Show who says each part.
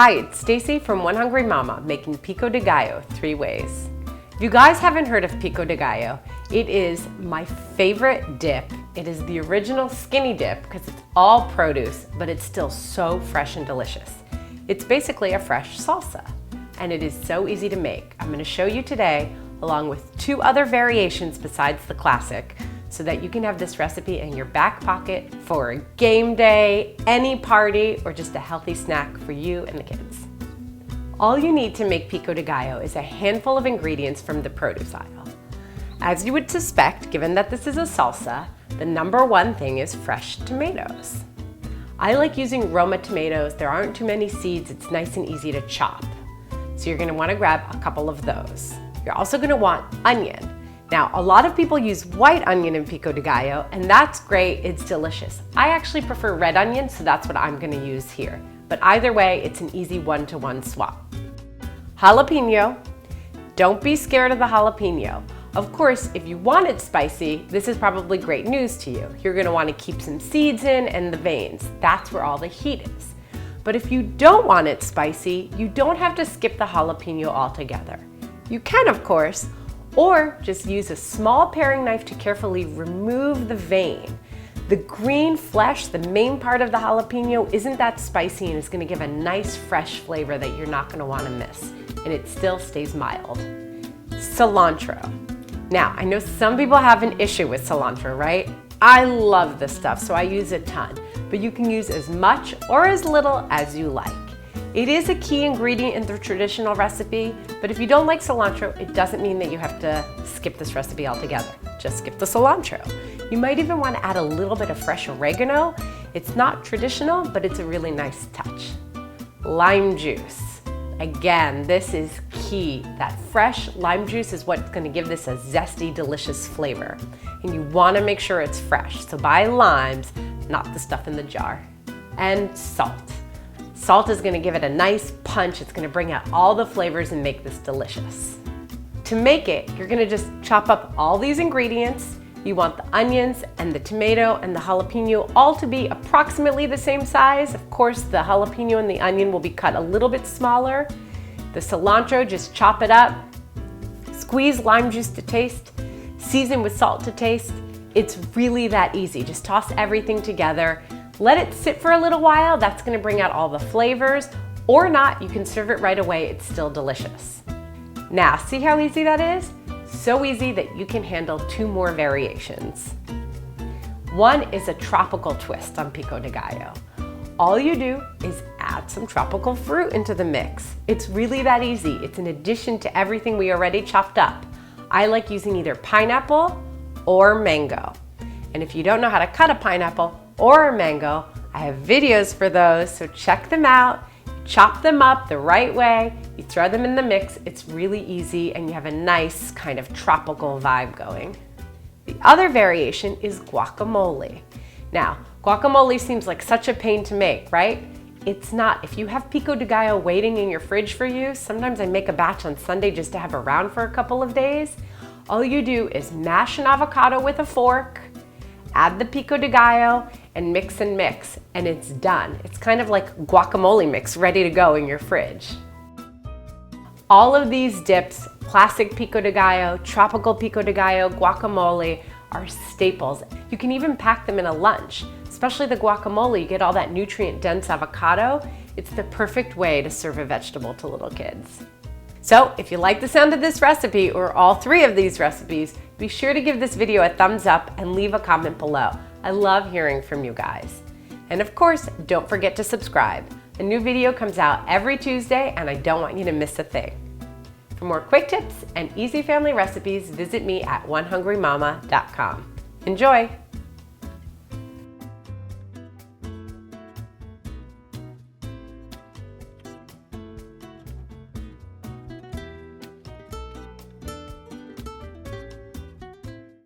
Speaker 1: Hi, it's Stacy from One Hungry Mama making pico de gallo 3 ways. If you guys haven't heard of pico de gallo, it is my favorite dip. It is the original skinny dip because it's all produce, but it's still so fresh and delicious. It's basically a fresh salsa, and it is so easy to make. I'm going to show you today, along with 2 other variations besides the classic, so that you can have this recipe in your back pocket for a game day, any party, or just a healthy snack for you and the kids. All you need to make pico de gallo is a handful of ingredients from the produce aisle. As you would suspect, given that this is a salsa, the number 1 thing is fresh tomatoes. I like using Roma tomatoes. There aren't too many seeds. It's nice and easy to chop. So you're gonna wanna grab a couple of those. You're also gonna want onion. Now, a lot of people use white onion in pico de gallo, and that's great, it's delicious. I actually prefer red onion, so that's what I'm gonna use here. But either way, it's an easy 1-to-1 swap. Jalapeno. Don't be scared of the jalapeno. Of course, if you want it spicy, this is probably great news to you. You're gonna wanna keep some seeds in and the veins. That's where all the heat is. But if you don't want it spicy, you don't have to skip the jalapeno altogether. You can, of course, or just use a small paring knife to carefully remove the vein. The green flesh, the main part of the jalapeno, isn't that spicy and is gonna give a nice fresh flavor that you're not gonna wanna miss, and it still stays mild. Cilantro. Now, I know some people have an issue with cilantro, right? I love this stuff, so I use a ton, but you can use as much or as little as you like. It is a key ingredient in the traditional recipe, but if you don't like cilantro, it doesn't mean that you have to skip this recipe altogether. Just skip the cilantro. You might even want to add a little bit of fresh oregano. It's not traditional, but it's a really nice touch. Lime juice. Again, this is key. That fresh lime juice is what's going to give this a zesty, delicious flavor. And you want to make sure it's fresh, so buy limes, not the stuff in the jar. And salt. Salt is gonna give it a nice punch. It's gonna bring out all the flavors and make this delicious. To make it, you're gonna just chop up all these ingredients. You want the onions and the tomato and the jalapeno all to be approximately the same size. Of course, the jalapeno and the onion will be cut a little bit smaller. The cilantro, just chop it up. Squeeze lime juice to taste. Season with salt to taste. It's really that easy. Just toss everything together. Let it sit for a little while. That's gonna bring out all the flavors, or not, you can serve it right away. It's still delicious. Now, see how easy that is? So easy that you can handle 2 more variations. One is a tropical twist on pico de gallo. All you do is add some tropical fruit into the mix. It's really that easy. It's an addition to everything we already chopped up. I like using either pineapple or mango. And if you don't know how to cut a pineapple or a mango, I have videos for those, so check them out. Chop them up the right way, you throw them in the mix. It's really easy, and you have a nice kind of tropical vibe going. The other variation is guacamole. Now, guacamole seems like such a pain to make, right? It's not. If you have pico de gallo waiting in your fridge for you, sometimes I make a batch on Sunday just to have around for a couple of days. All you do is mash an avocado with a fork, add the pico de gallo, and mix, and it's done. It's kind of like guacamole mix ready to go in your fridge. All of these dips, classic pico de gallo, tropical pico de gallo, guacamole, are staples. You can even pack them in a lunch, especially the guacamole. You get all that nutrient-dense avocado. It's the perfect way to serve a vegetable to little kids. So if you like the sound of this recipe or all 3 of these recipes, be sure to give this video a thumbs up and leave a comment below. I love hearing from you guys. And of course, don't forget to subscribe. A new video comes out every Tuesday, and I don't want you to miss a thing. For more quick tips and easy family recipes, visit me at onehungrymama.com. Enjoy!